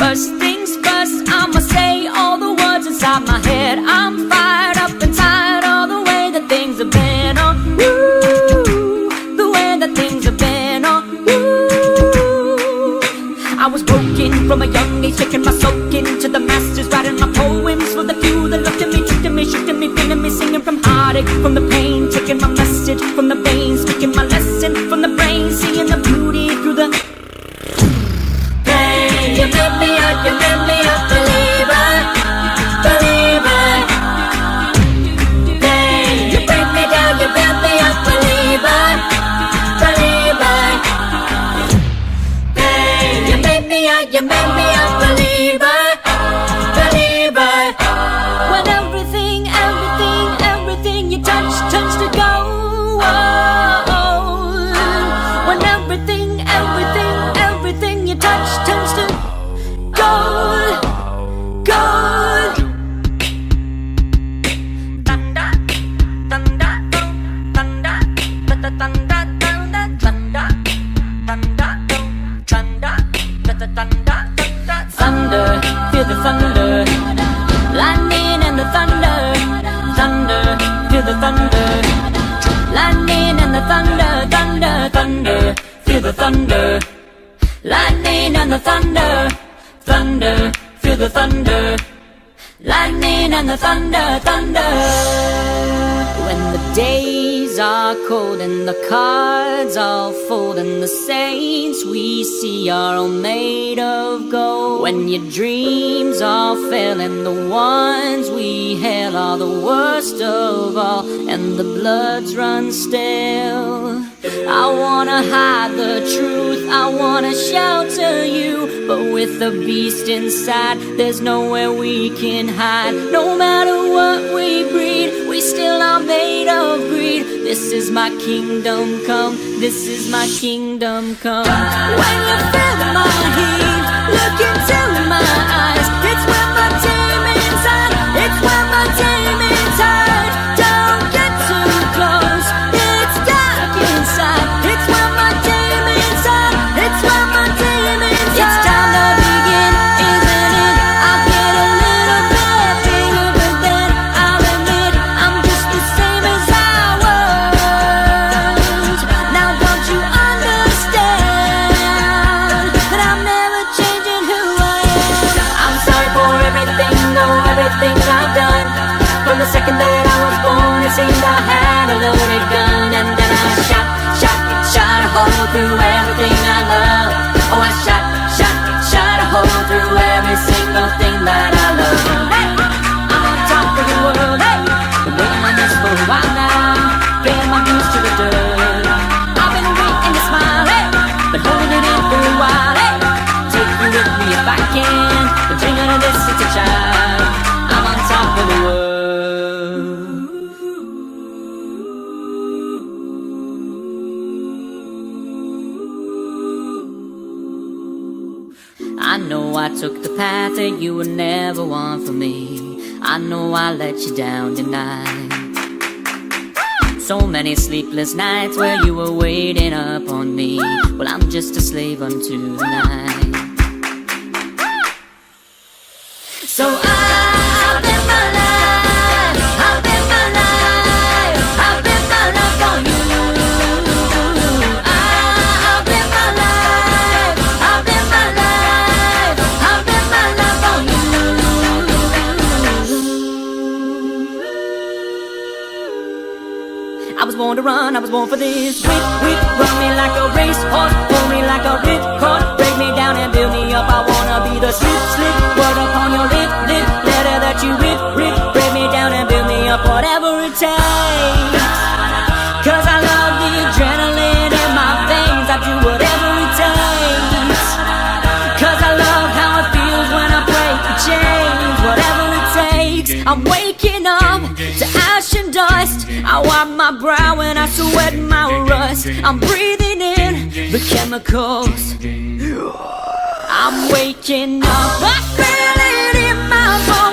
First things first, I'ma say all the words inside my head. I'm fired up and tired of the way that things have been. Oh, ooh, the way that things have been. Oh, ooh. I was broken from a young age, taking my soak into the masses, writing my poems for the few that looked at me, tricked at me, shook at me, feeling me, singing from heartache, from the pain, taking my message from the veins, speaking my lesson from the brain, seeing the beauty through the pain. You made me a believer, believer. Pain, you break me down, you build me a believer, believer. Pain, you made me a believer, believer. When everything you touch turns to gold. When everything you touch turns to gold, gold. Thunder, thunder, thunder, thunder, thunder, thunder, thunder, thunder, thunder, thunder. Feel the thunder, lightning and the thunder, thunder. Feel the thunder, lightning and the thunder, thunder, thunder. Feel the thunder, lightning and the thunder, thunder. Feel the thunder, lightning and the thunder, thunder. When the days are cold and the cards all fold and the saints we see are all made of gold. When your dreams all fail and the ones we hail are the worst of all and the bloods run stale. I wanna hide the truth, I wanna shelter you, but with the beast inside, there's nowhere we can hide. No matter what we breed, we still are made of greed. This is my kingdom come, this is my kingdom come. When you feel my heat, look into my eyes. It's when my demons hide, it's when my demons hide. Don't get too close, it's dark inside. It's when my demons hide, it's when my demons hide. It's time to begin, isn't it? I get a little bit bigger, but then I'll admit I'm just the same as I was. Now don't you understand that I'm never changing who I am? I'm sorry for everything, oh, everything I've done. From the second that I was born, it seemed I had a loaded gun, and then I shot a hole through everything I love. Oh, I shot a hole through every single thing that I love. Hey, I'm on top of the world, hey, been waiting on this for a while now, paying my dues to the dirt. I've been waiting to smile, hey, been holding it in for a while, hey. Take you with me if I can, been dreaming of this since a child. I'm on top of the world. I know I took the path that you would never want for me. I know I let you down tonight. So many sleepless nights where you were waiting up on me. Well, I'm just a slave unto the night. So I've been my life, I've been my life, I've been my life for you. I've been my life, I've been my life, I've been my life for you. I was born to run, I was born for this. Whip, run me like a racehorse, pull me like a ripcord, break me down and build me up. I wanna be the slip, word upon your lip, letter that you rip, break me down and build me up, whatever it takes. Cause I love the adrenaline in my veins, I do whatever it takes. Cause I love how it feels when I break the chains, whatever it takes. I'm waking up to ash and dust, I wipe my brow and I sweat my rust. I'm breathing in the chemicals, I'm waking up, I feel it in my bones.